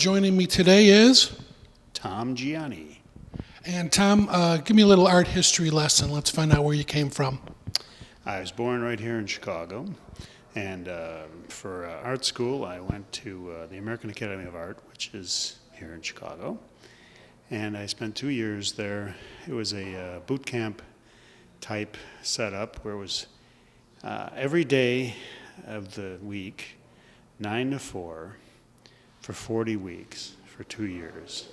joining me today is? Tom Gianni. And Tom, give me a little art history lesson. Let's find out where you came from. I was born right here in Chicago, and for art school I went to the American Academy of Art, which is here in Chicago, and I spent 2 years there. It was a boot camp type setup where it was every day of the week, 9 to 4, for 40 weeks, for 2 years.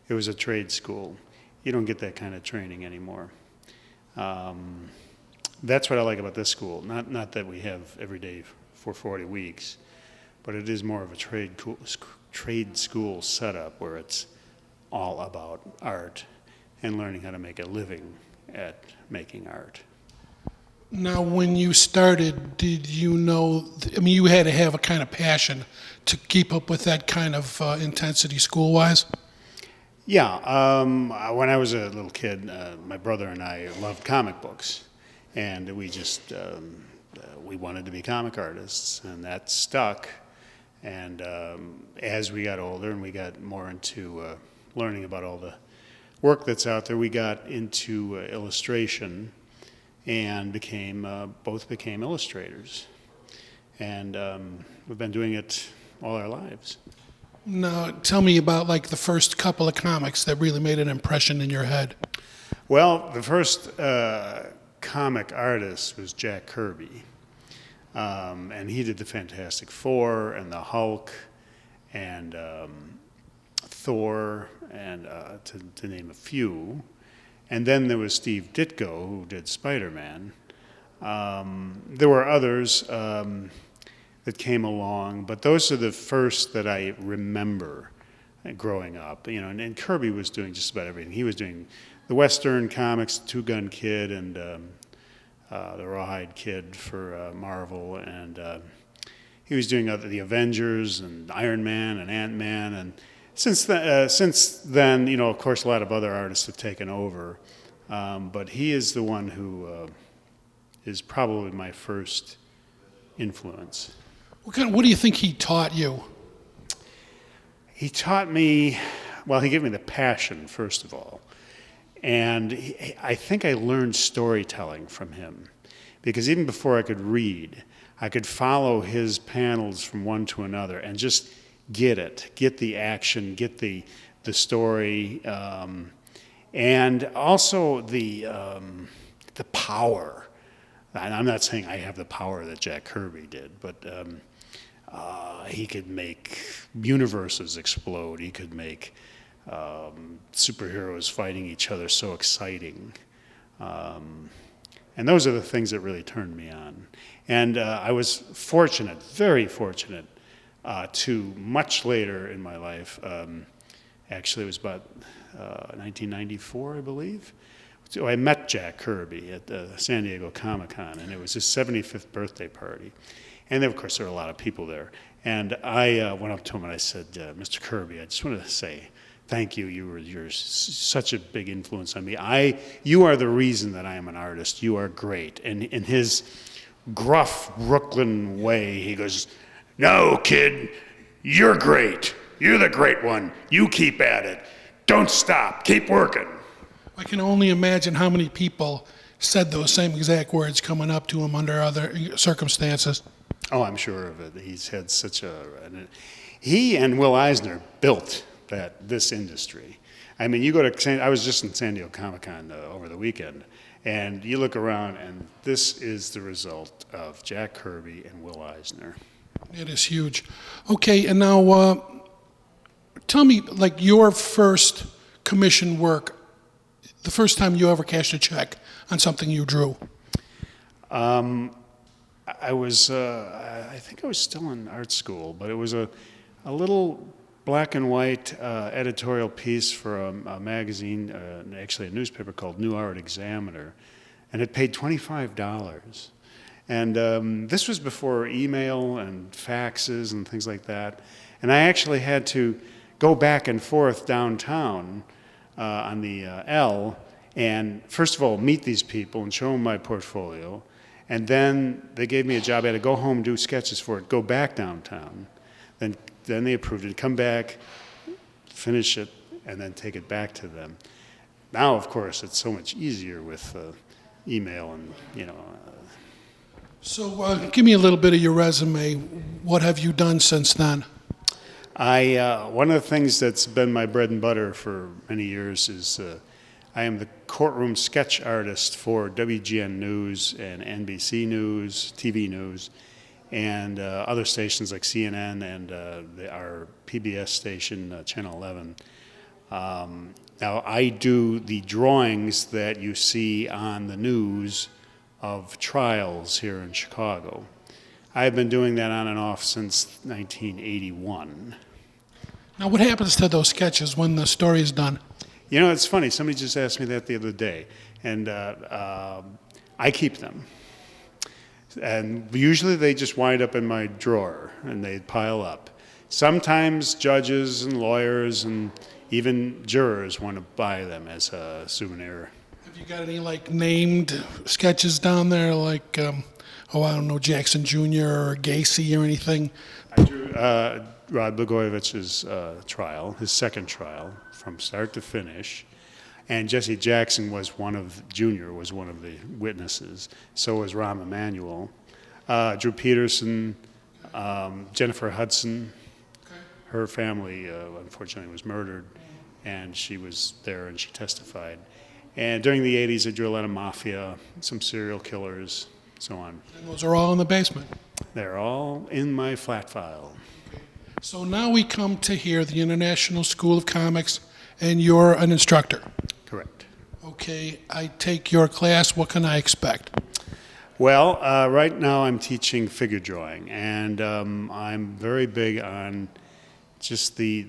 It was a trade school. You don't get that kind of training anymore. That's what I like about this school. Not that we have every day for 40 weeks, but it is more of a trade school setup where it's all about art and learning how to make a living at making art. Now, when you started, did you know, you had to have a kind of passion to keep up with that kind of intensity school-wise? Yeah, when I was a little kid, my brother and I loved comic books, and we just, we wanted to be comic artists, and that stuck. And as we got older and we got more into learning about all the work that's out there, we got into illustration and both became illustrators. And we've been doing it all our lives. Now, tell me about like the first couple of comics that really made an impression in your head. Well, the first comic artist was Jack Kirby. And he did the Fantastic Four and the Hulk and Thor, and to name a few. And then there was Steve Ditko, who did Spider-Man. There were others that came along, but those are the first that I remember growing up. You know, and Kirby was doing just about everything. He was doing the Western comics, Two Gun Kid, and the Rawhide Kid for Marvel, and he was doing the Avengers and Iron Man and Ant-Man, and since then, you know, of course, a lot of other artists have taken over, but he is the one who is probably my first influence. What do you think he taught you? He taught me, well, he gave me the passion, first of all. And I think I learned storytelling from him. Because even before I could read, I could follow his panels from one to another and just get the action, get the story, and also the power. And I'm not saying I have the power that Jack Kirby did, but he could make universes explode. He could make superheroes fighting each other so exciting. And those are the things that really turned me on. And I was fortunate, very fortunate, to much later in my life, actually it was about 1994, I believe, so I met Jack Kirby at the San Diego Comic-Con, and it was his 75th birthday party. And then, of course, there were a lot of people there. And I went up to him and I said, Mr. Kirby, I just want to say thank you. You're such a big influence on me. You are the reason that I am an artist. You are great. And in his gruff Brooklyn way, he goes, no, kid, you're great. You're the great one. You keep at it. Don't stop. Keep working. I can only imagine how many people said those same exact words coming up to him under other circumstances. Oh, I'm sure of it. He's had he and Will Eisner built this industry. I mean, you go to I was just in San Diego Comic-Con over the weekend, and you look around, and this is the result of Jack Kirby and Will Eisner. It is huge. Okay, and now tell me, like, your first commission work, the first time you ever cashed a check on something you drew. I think I was still in art school, but it was a little black and white editorial piece for a magazine, actually a newspaper called New Art Examiner, and it paid $25. And this was before email and faxes and things like that. And I actually had to go back and forth downtown on the L and first of all meet these people and show them my portfolio. And then they gave me a job. I had to go home, do sketches for it, go back downtown, then then they approved it, come back, finish it, and then take it back to them. Now, of course, it's so much easier with email and, So give me a little bit of your resume. What have you done since then? One of the things that's been my bread and butter for many years is I am the courtroom sketch artist for WGN News and NBC News, TV News, and other stations like CNN and our PBS station, Channel 11. Now, I do the drawings that you see on the news of trials here in Chicago. I've been doing that on and off since 1981. Now, what happens to those sketches when the story is done? You know, it's funny. Somebody just asked me that the other day, and I keep them. And usually they just wind up in my drawer, and they pile up. Sometimes judges and lawyers and even jurors want to buy them as a souvenir. Have you got any named sketches down there, I don't know, Jackson Jr. or Gacy or anything? I drew Rod Blagojevich's trial, his second trial, from start to finish. And Jesse Jackson Jr. was one of the witnesses. So was Rahm Emanuel. Drew Peterson, Jennifer Hudson. Her family, unfortunately, was murdered, and she was there and she testified. And during the 80s, I drew a lot of mafia, some serial killers, so on. And those are all in the basement. They're all in my flat file. So now we come to here, the International School of Comics, and you're an instructor. Correct. Okay, I take your class. What can I expect? Well, right now I'm teaching figure drawing, and I'm very big on just the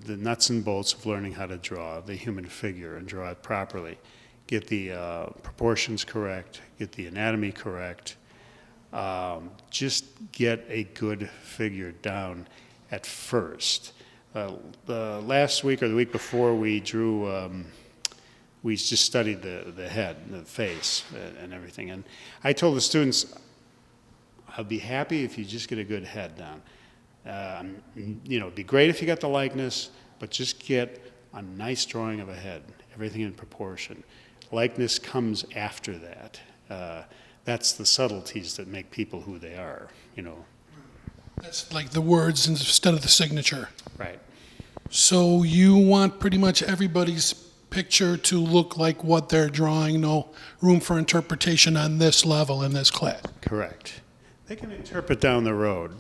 nuts and bolts of learning how to draw the human figure and draw it properly. Get the proportions correct, get the anatomy correct, just get a good figure down at first. The last week or the week before we drew, we just studied the head, the face, and everything. And I told the students, I'll be happy if you just get a good head down. It'd be great if you got the likeness, but just get a nice drawing of a head, everything in proportion. Likeness comes after that. That's the subtleties that make people who they are, That's like the words instead of the signature. Right. So you want pretty much everybody's picture to look like what they're drawing, no room for interpretation on this level in this class. Correct. They can interpret down the road.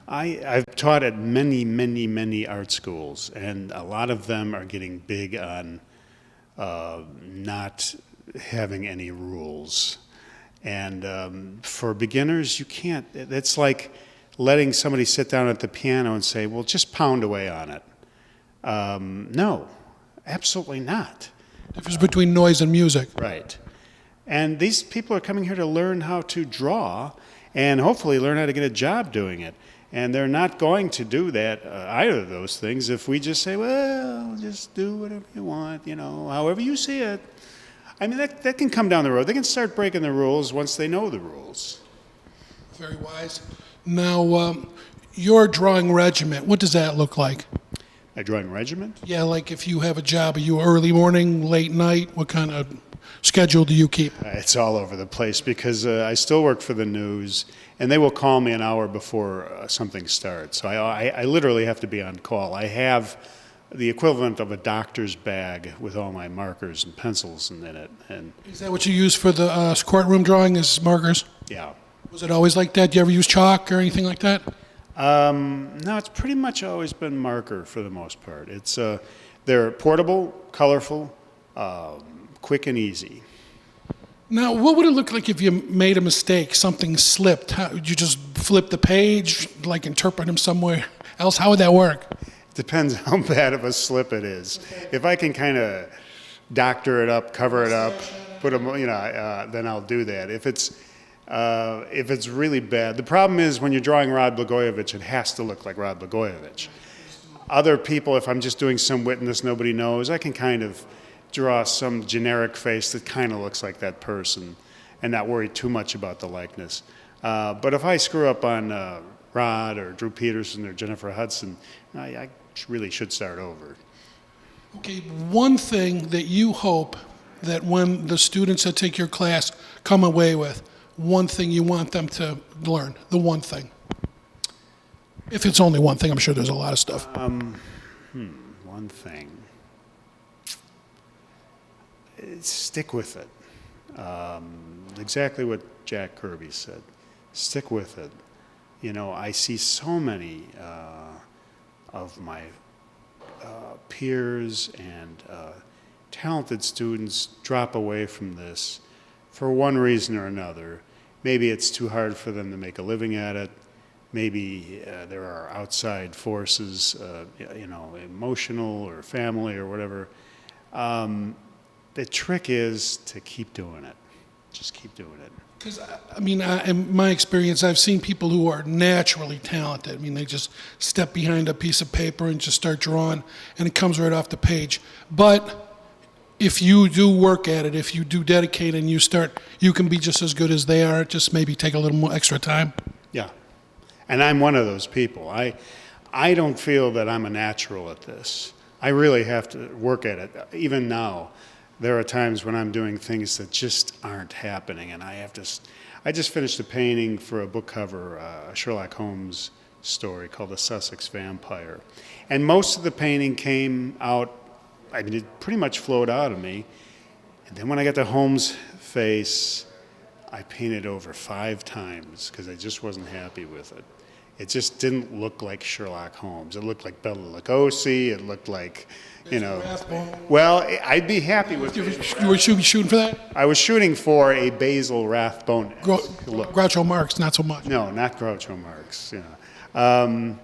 I've taught at many, many, many art schools, and a lot of them are getting big on not having any rules. And for beginners, you can't. It's like letting somebody sit down at the piano and say, well, just pound away on it. No, absolutely not. Difference between noise and music. Right. And these people are coming here to learn how to draw and hopefully learn how to get a job doing it. And they're not going to do that, either of those things, if we just say, well, just do whatever you want, however you see it. I mean, that can come down the road. They can start breaking the rules once they know the rules. Very wise. Now, your drawing regiment, what does that look like? A drawing regiment? Yeah, like if you have a job, are you early morning, late night? What kind of schedule do you keep? It's all over the place because I still work for the news, and they will call me an hour before something starts. So I literally have to be on call. I have the equivalent of a doctor's bag with all my markers and pencils in it. And Is that what you use for the courtroom drawing, is markers? yeah. Was it always like that? Do you ever use chalk or anything like that? No, it's pretty much always been marker for the most part. They're portable, colorful, quick and easy. Now, what would it look like if you made a mistake, something slipped? How, would you just flip the page, interpret them somewhere else? How would that work? Depends how bad of a slip it is. If I can kind of doctor it up, cover it up, put them, then I'll do that. If it's really bad, the problem is when you're drawing Rod Blagojevich, it has to look like Rod Blagojevich. Other people, if I'm just doing some witness nobody knows, I can kind of draw some generic face that kind of looks like that person and not worry too much about the likeness. But if I screw up on Rod or Drew Peterson or Jennifer Hudson, I really should start over. Okay, one thing that you hope that when the students that take your class come away with, one thing you want them to learn, the one thing. If it's only one thing, I'm sure there's a lot of stuff. One thing. Stick with it. Exactly what Jack Kirby said. Stick with it. You know, I see so many of my peers and talented students drop away from this for one reason or another. Maybe it's too hard for them to make a living at it. Maybe there are outside forces, you know, emotional or family or whatever. The trick is to keep doing it. Just keep doing it. Because, I mean, in my experience, I've seen people who are naturally talented. I mean, they just step behind a piece of paper and just start drawing, and it comes right off the page. But if you do work at it, if you do dedicate and you start, you can be just as good as they are, just maybe take a little more extra time. Yeah. And I'm one of those people. I don't feel that I'm a natural at this. I really have to work at it. Even now, there are times when I'm doing things that just aren't happening, and I just finished a painting for a book cover, a Sherlock Holmes story called The Sussex Vampire. And most of the painting came out, I mean, it pretty much flowed out of me. And then when I got to Holmes' face, I painted over 5 times because I just wasn't happy with it. It just didn't look like Sherlock Holmes. It looked like Bela Lugosi. It looked like, you know. Well, I'd be happy with it. You were shooting for that? I was shooting for a Basil Rathbone look. Groucho Marx, not so much. No, not Groucho Marx. You know.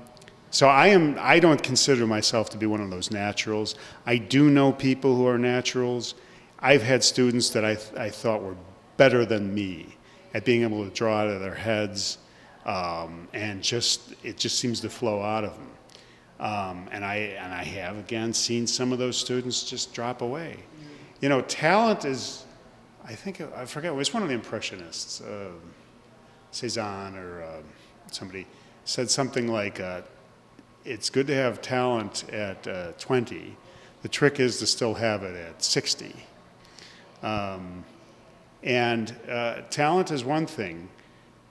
So I don't consider myself to be one of those naturals. I do know people who are naturals. I've had students that I thought were better than me at being able to draw out of their heads, and it just seems to flow out of them. And I have again seen some of those students just drop away. You know, talent is, I forget, it was one of the Impressionists, Cezanne or somebody said something like, it's good to have talent at 20. The trick is to still have it at 60. And talent is one thing,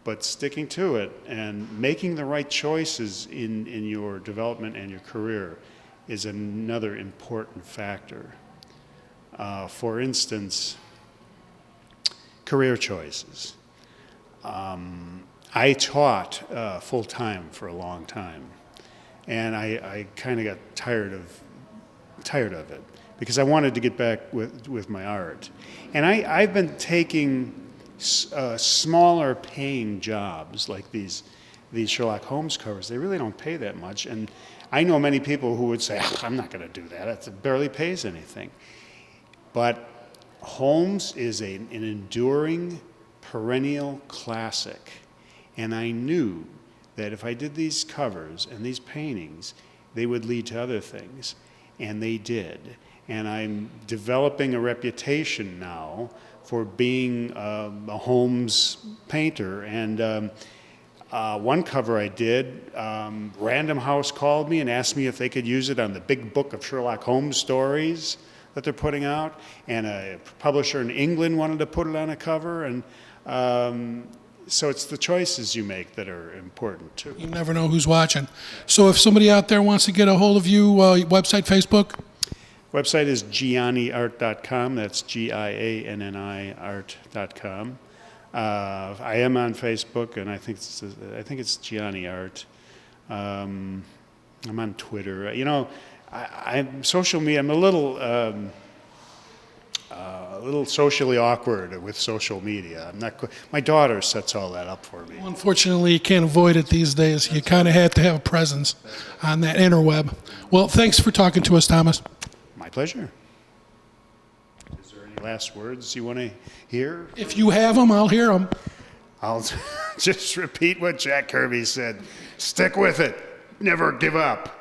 but sticking to it and making the right choices in your development and your career is another important factor. For instance, career choices. I taught full-time for a long time, and I kind of got tired of it because I wanted to get back with my art. And I've been taking smaller paying jobs like these Sherlock Holmes covers. They really don't pay that much. And I know many people who would say, I'm not going to do that. It barely pays anything. But Holmes is an enduring, perennial classic. And I knew that if I did these covers and these paintings, they would lead to other things. And they did. And I'm developing a reputation now for being a Holmes painter. And one cover I did, Random House called me and asked me if they could use it on the big book of Sherlock Holmes stories that they're putting out. And a publisher in England wanted to put it on a cover. And so it's the choices you make that are important too. You never know who's watching. So if somebody out there wants to get a hold of you, website, Facebook? Website is gianniart.com. That's GIANNI art.com. I am on Facebook, and I think it's Gianni Art. I'm on Twitter. You know, I'm social media. I'm a little socially awkward with social media. My daughter sets all that up for me. Well, unfortunately, you can't avoid it these days. You kind of have to have a presence on that interweb. Well, thanks for talking to us, Thomas. My pleasure. Is there any last words you want to hear? If you have them, I'll hear them. I'll just repeat what Jack Kirby said. Stick with it. Never give up.